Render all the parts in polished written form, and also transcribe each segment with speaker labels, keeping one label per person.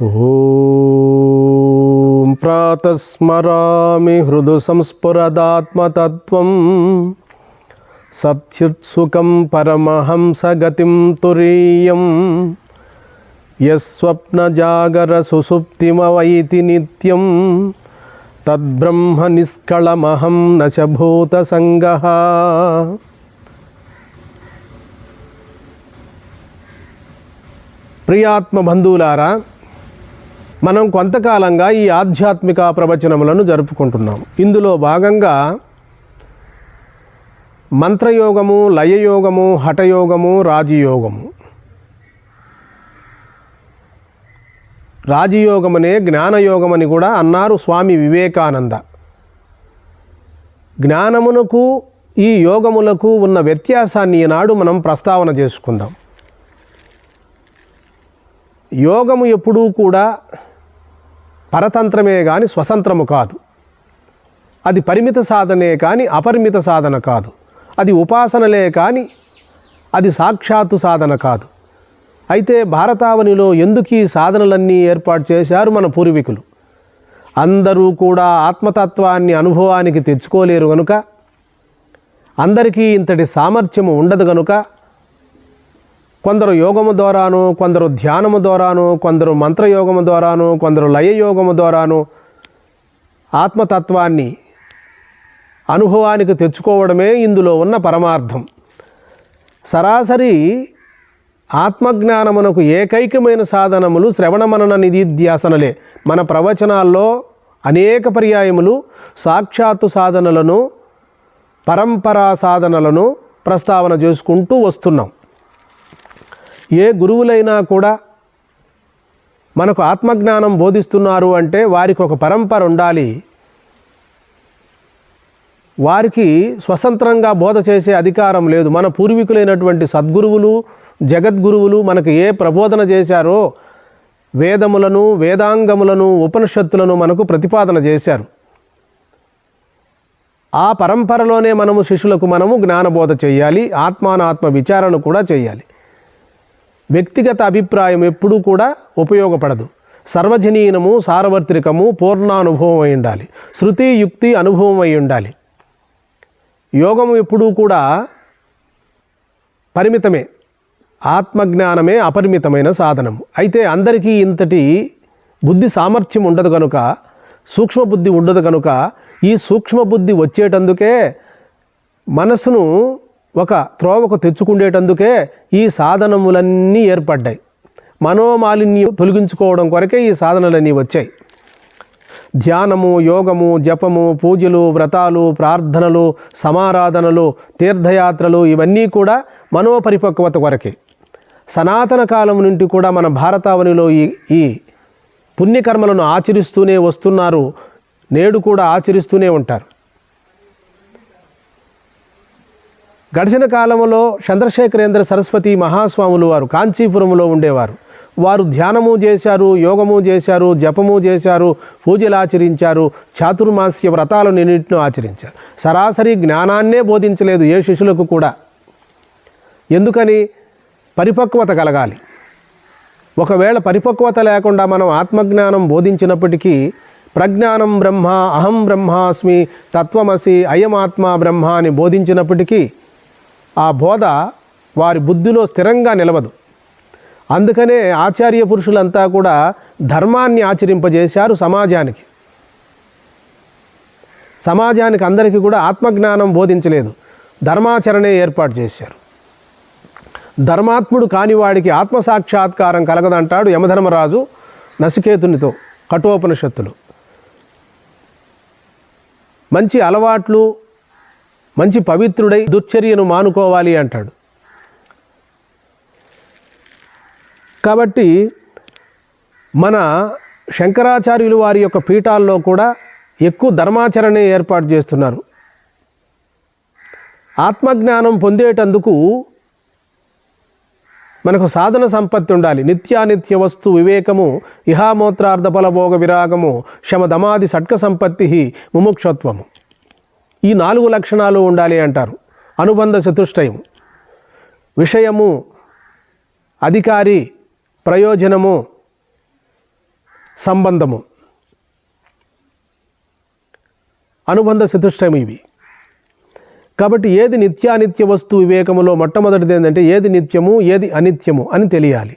Speaker 1: ఓం ప్రాతస్మరామి హృదు సంస్ఫురదాత్మతత్వం సత్యుత్సుకం పరమహంసగతిం తురీయం యస్వప్నజాగర సుసుప్తిమవైతి నిత్యం తద్బ్రహ్మ నిష్కళమహం నచభూత సంగః. ప్రియాత్మ బంధువులారా, మనం కొంతకాలంగా ఈ ఆధ్యాత్మిక ప్రవచనములను జరుపుకుంటున్నాం. ఇందులో భాగంగా మంత్రయోగము, లయయోగము, హఠయోగము, రాజయోగము. రాజయోగమనే జ్ఞానయోగమని కూడా అన్నారు స్వామి వివేకానంద. జ్ఞానమునకు ఈ యోగములకు ఉన్న వ్యత్యాసాన్ని ఈనాడు మనం ప్రస్తావన చేసుకుందాం. యోగము ఎప్పుడూ కూడా పరతంత్రమే కానీ స్వతంత్రము కాదు. అది పరిమిత సాధనే కానీ అపరిమిత సాధన కాదు. అది ఉపాసనలే కానీ అది సాక్షాత్తు సాధన కాదు. అయితే భారతావనిలో ఎందుకు ఈ సాధనలన్నీ ఏర్పాటు చేశారు మన పూర్వీకులు? అందరూ కూడా ఆత్మతత్వాన్ని అనుభవానికి తెచ్చుకోలేరు గనుక, అందరికీ ఇంతటి సామర్థ్యము ఉండదు గనుక, కొందరు యోగము ద్వారాను, కొందరు ధ్యానము ద్వారాను, కొందరు మంత్రయోగము ద్వారాను, కొందరు లయయోగము ద్వారాను ఆత్మతత్వాన్ని అనుభవానికి తెచ్చుకోవడమే ఇందులో ఉన్న పరమార్థం. సరాసరి ఆత్మజ్ఞానమునకు ఏకైకమైన సాధనములు శ్రవణ మనన నిధిధ్యాసనలే. మన ప్రవచనాల్లో అనేక పర్యాయములు సాక్షాత్తు సాధనలను, పరంపరా సాధనలను ప్రస్తావన చేసుకుంటూ వస్తున్నాం. ఏ గురువులైనా కూడా మనకు ఆత్మజ్ఞానం బోధిస్తున్నారు అంటే వారికి ఒక పరంపర ఉండాలి. వారికి స్వతంత్రంగా బోధ చేసే అధికారం లేదు. మన పూర్వీకులైనటువంటి సద్గురువులు, జగద్గురువులు మనకు ఏ ప్రబోధన చేశారో వేదములను, వేదాంగములను, ఉపనిషత్తులను మనకు ప్రతిపాదన చేశారు. ఆ పరంపరలోనే మనము శిష్యులకు జ్ఞానబోధ చేయాలి. ఆత్మానాత్మ విచారణ కూడా చేయాలి. వ్యక్తిగత అభిప్రాయం ఎప్పుడూ కూడా ఉపయోగపడదు. సర్వజనీనము, సార్వత్రికము, పూర్ణానుభవం అయి ఉండాలి. శృతి యుక్తి అనుభవం అయి ఉండాలి. యోగము ఎప్పుడూ కూడా పరిమితమే. ఆత్మజ్ఞానమే అపరిమితమైన సాధనము. అయితే అందరికీ ఇంతటి బుద్ధి సామర్థ్యం ఉండదు కనుక, సూక్ష్మబుద్ధి ఉండదు కనుక, ఈ సూక్ష్మబుద్ధి వచ్చేటందుకే మనసును ఒక త్రోవకు తెచ్చుకుండేటందుకే ఈ సాధనములన్నీ ఏర్పడ్డాయి. మనోమాలిన్యం తొలగించుకోవడం కొరకే ఈ సాధనలన్నీ వచ్చాయి. ధ్యానము, యోగము, జపము, పూజలు, వ్రతాలు, ప్రార్థనలు, సమారాధనలు, తీర్థయాత్రలు ఇవన్నీ కూడా మనోపరిపక్వత కొరకే. సనాతన కాలం నుండి కూడా మన భారతావనిలో ఈ పుణ్యకర్మలను ఆచరిస్తూనే వస్తున్నారు. నేడు కూడా ఆచరిస్తూనే ఉంటారు. గడిచిన కాలంలో చంద్రశేఖరేంద్ర సరస్వతి మహాస్వాములు వారు కాంచీపురంలో ఉండేవారు. వారు ధ్యానము చేశారు, యోగము చేశారు, జపము చేశారు, పూజలు ఆచరించారు, చాతుర్మాస్య వ్రతాలను ఎన్నింటినో ఆచరించారు. సరాసరి జ్ఞానాన్నే బోధించలేదు ఏ శిష్యులకు కూడా. ఎందుకని? పరిపక్వత కలగాలి. ఒకవేళ పరిపక్వత లేకుండా మనం ఆత్మజ్ఞానం బోధించినప్పటికీ ప్రజ్ఞానం బ్రహ్మ, అహం బ్రహ్మాస్మి, తత్వమసి, అయమాత్మ బ్రహ్మ అని బోధించినప్పటికీ ఆ బోధ వారి బుద్ధిలో స్థిరంగా నిలవదు. అందుకనే ఆచార్య పురుషులంతా కూడా ధర్మాన్ని ఆచరింపజేశారు సమాజానికి. అందరికీ కూడా ఆత్మజ్ఞానం బోధించలేదు, ధర్మాచరణే ఏర్పాటు చేశారు. ధర్మాత్ముడు కానివాడికి ఆత్మసాక్షాత్కారం కలగదంటాడు యమధర్మరాజు నచికేతునితో కఠోపనిషత్తులు. మంచి అలవాట్లు, మంచి పవిత్రుడై దుశ్చర్యను మానుకోవాలి అంటాడు. కాబట్టి మన శంకరాచార్యులు వారి యొక్క పీఠాల్లో కూడా ఎక్కువ ధర్మాచరణే ఏర్పాటు చేస్తున్నారు. ఆత్మజ్ఞానం పొందేటందుకు మనకు సాధన సంపత్తి ఉండాలి. నిత్యానిత్య వస్తు వివేకము, ఇహామోత్రార్థ ఫలభోగ విరాగము, శమధమాది షట్క సంపత్తి, ముముక్షత్వము. ఈ 4 లక్షణాలు ఉండాలి అంటారు. అనుబంధ చతుష్టయం, విషయము, అధికారి, ప్రయోజనము, సంబంధము, అనుబంధ చతుష్టయం ఇవి. కాబట్టి ఏది నిత్యానిత్య వస్తు వివేకములో మొట్టమొదటిది ఏంటంటే ఏది నిత్యము ఏది అనిత్యము అని తెలియాలి.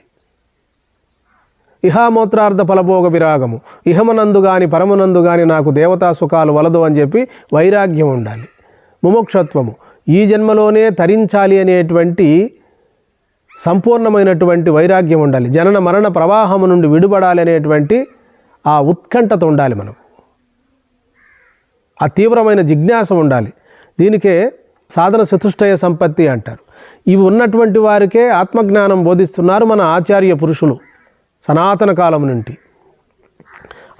Speaker 1: ఇహామూత్రార్థ ఫలభోగ విరాగము, ఇహమనందు గాని పరమునందు గాని నాకు దేవతా సుఖాలు వలదు అని చెప్పి వైరాగ్యం ఉండాలి. ముముక్షత్వము, ఈ జన్మలోనే తరించాలి అనేటువంటి సంపూర్ణమైనటువంటి వైరాగ్యం ఉండాలి. జనన మరణ ప్రవాహము నుండి విడుబడాలి అనేటువంటి ఆ ఉత్కంఠత ఉండాలి మనకు, ఆ తీవ్రమైన జిజ్ఞాస ఉండాలి. దీనికే సాధన చతుష్టయ సంపత్తి అంటారు. ఇవి ఉన్నటువంటి వారికే ఆత్మజ్ఞానం బోధిస్తున్నారు మన ఆచార్య పురుషులు సనాతన కాలం నుండి.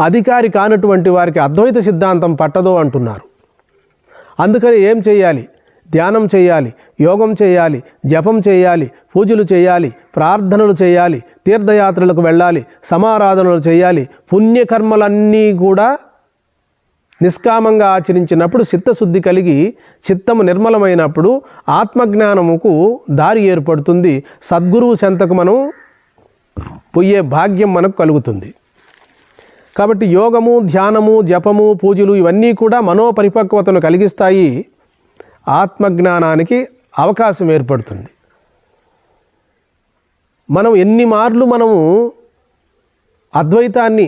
Speaker 1: అధికారి కానటువంటి వారికి అద్వైత సిద్ధాంతం పట్టదో అంటున్నారు. అందుకని ఏం చేయాలి? ధ్యానం చేయాలి, యోగం చేయాలి, జపం చేయాలి, పూజలు చేయాలి, ప్రార్థనలు చేయాలి, తీర్థయాత్రలకు వెళ్ళాలి, సమారాధనలు చేయాలి. పుణ్యకర్మలన్నీ కూడా నిష్కామంగా ఆచరించినప్పుడు చిత్తశుద్ధి కలిగి చిత్తము నిర్మలమైనప్పుడు ఆత్మజ్ఞానముకు దారి ఏర్పడుతుంది. సద్గురువు చెంతకు మనం పోయే భాగ్యం మనకు కలుగుతుంది. కాబట్టి యోగము, ధ్యానము, జపము, పూజలు ఇవన్నీ కూడా మనోపరిపక్వతను కలిగిస్తాయి. ఆత్మజ్ఞానానికి అవకాశం ఏర్పడుతుంది. మనం ఎన్ని మార్లు మనము అద్వైతాన్ని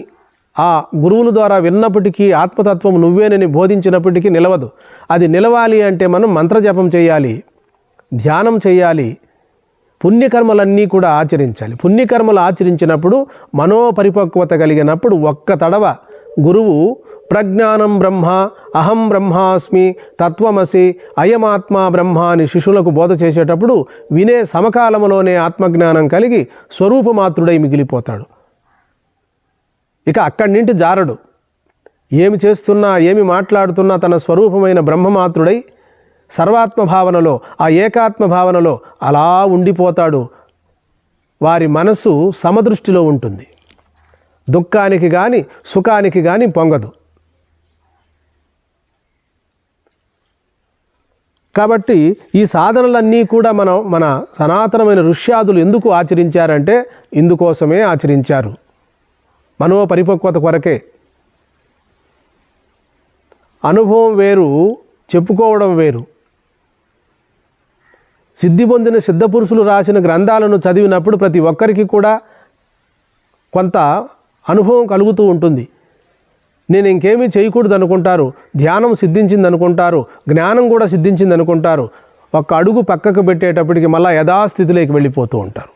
Speaker 1: ఆ గురువుల ద్వారా విన్నప్పటికీ ఆత్మతత్వం నువ్వేనని బోధించినప్పటికీ నిలవదు. అది నిలవాలి అంటే మనం మంత్రజపం చేయాలి, ధ్యానం చేయాలి, పుణ్యకర్మలన్నీ కూడా ఆచరించాలి. పుణ్యకర్మలు ఆచరించినప్పుడు మనోపరిపక్వత కలిగినప్పుడు ఒక్క తడవ గురువు ప్రజ్ఞానం బ్రహ్మ, అహం బ్రహ్మాస్మి, తత్వమసి, అయమాత్మా బ్రహ్మ అని శిష్యులకు బోధ చేసేటప్పుడు వినే సమకాలంలోనే ఆత్మజ్ఞానం కలిగి స్వరూపమాత్రుడై మిగిలిపోతాడు. ఇక అక్కడి నుండి జారడు. ఏమి చేస్తున్నా, ఏమి మాట్లాడుతున్నా తన స్వరూపమైన బ్రహ్మమాత్రుడై సర్వాత్మభావనలో, ఆ ఏకాత్మభావనలో అలా ఉండిపోతాడు. వారి మనసు సమదృష్టిలో ఉంటుంది. దుఃఖానికి కానీ సుఖానికి కానీ పొంగదు. కాబట్టి ఈ సాధనలన్నీ కూడా మన సనాతనమైన ఋష్యాదులు ఎందుకు ఆచరించారంటే ఇందుకోసమే ఆచరించారు. మనోపరిపక్వత కొరకే. అనుభవం వేరు, చెప్పుకోవడం వేరు. సిద్ధి పొందిన సిద్ధపురుషులు రాసిన గ్రంథాలను చదివినప్పుడు ప్రతి ఒక్కరికి కూడా కొంత అనుభవం కలుగుతూ ఉంటుంది. నేను ఇంకేమీ చేయకూడదు అనుకుంటారు, ధ్యానం సిద్ధించింది అనుకుంటారు, జ్ఞానం కూడా సిద్ధించింది అనుకుంటారు. ఒక్క అడుగు పక్కకు పెట్టేటప్పటికి మళ్ళా యథాస్థితిలోకి వెళ్ళిపోతూ ఉంటారు.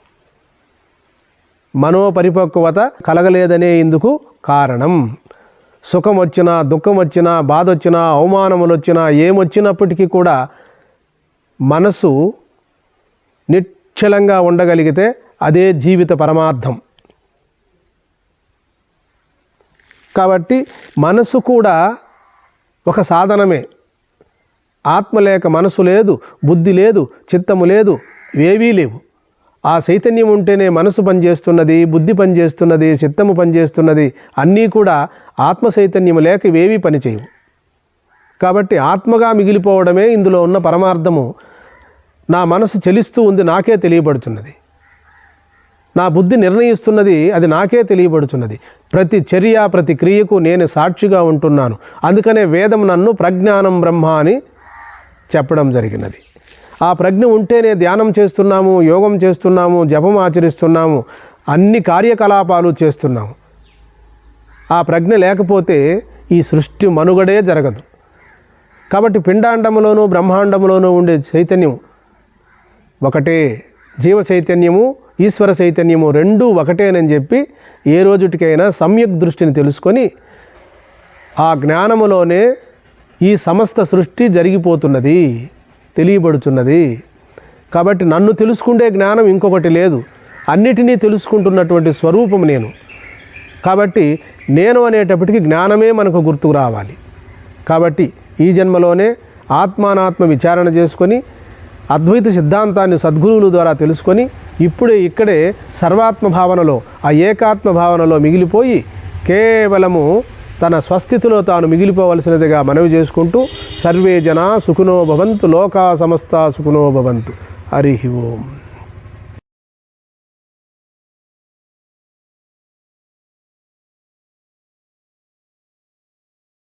Speaker 1: మనోపరిపక్వత కలగలేదనే ఇందుకు కారణం. సుఖం వచ్చినా, దుఃఖం వచ్చినా, బాధ వచ్చినా, అవమానములు వచ్చినా, ఏమొచ్చినప్పటికీ కూడా మనసు నిశ్చలంగా ఉండగలిగితే అదే జీవిత పరమార్థం. కాబట్టి మనసు కూడా ఒక సాధనమే. ఆత్మ లేక మనసు లేదు, బుద్ధి లేదు, చిత్తము లేదు, ఏవీ లేవు. ఆ చైతన్యం ఉంటేనే మనసు పనిచేస్తున్నది, బుద్ధి పనిచేస్తున్నది, చిత్తము పనిచేస్తున్నది. అన్నీ కూడా ఆత్మ చైతన్యము లేక ఇవేవీ పనిచేయవు. కాబట్టి ఆత్మగా మిగిలిపోవడమే ఇందులో ఉన్న పరమార్థము. నా మనసు చలిస్తూ ఉంది, నాకే తెలియబడుతున్నది. నా బుద్ధి నిర్ణయిస్తున్నది, అది నాకే తెలియబడుతున్నది. ప్రతి చర్య, ప్రతి క్రియకు నేను సాక్షిగా ఉంటున్నాను. అందుకనే వేదం నన్ను ప్రజ్ఞానం బ్రహ్మ అని చెప్పడం జరిగినది. ఆ ప్రజ్ఞ ఉంటేనే ధ్యానం చేస్తున్నాము, యోగం చేస్తున్నాము, జపం ఆచరిస్తున్నాము, అన్ని కార్యకలాపాలు చేస్తున్నాము. ఆ ప్రజ్ఞ లేకపోతే ఈ సృష్టి మనుగడే జరగదు. కాబట్టి పిండాండములోనూ బ్రహ్మాండములోనూ ఉండే చైతన్యం ఒకటే. జీవ చైతన్యము, ఈశ్వర చైతన్యము రెండూ ఒకటేనని చెప్పి ఏ రోజుటికైనా సమ్యక్ దృష్టిని తెలుసుకొని ఆ జ్ఞానములోనే ఈ సమస్త సృష్టి జరిగిపోతున్నది, తెలియబడుతున్నది. కాబట్టి నన్ను తెలుసుకుంటే జ్ఞానం ఇంకొకటి లేదు. అన్నిటినీ తెలుసుకుంటున్నటువంటి స్వరూపం నేను. కాబట్టి నేను అనేటప్పటికీ జ్ఞానమే మనకు గుర్తుకు రావాలి. కాబట్టి ఈ జన్మలోనే ఆత్మానాత్మ విచారణ చేసుకొని అద్వైత సిద్ధాంతాన్ని సద్గురువుల ద్వారా తెలుసుకొని ఇక్కడే సర్వాత్మ భావనలో, ఆ ఏకాత్మ భావనలో మిగిలిపోయి కేవలము తన స్వస్థితిలో తాను మిగిలిపోవలసినదిగా మనవి చేసుకుంటూ సర్వే జనా సుఖినో భవంతు, లోకా సమస్తా సుఖినో భవంతు. హరి ఓం.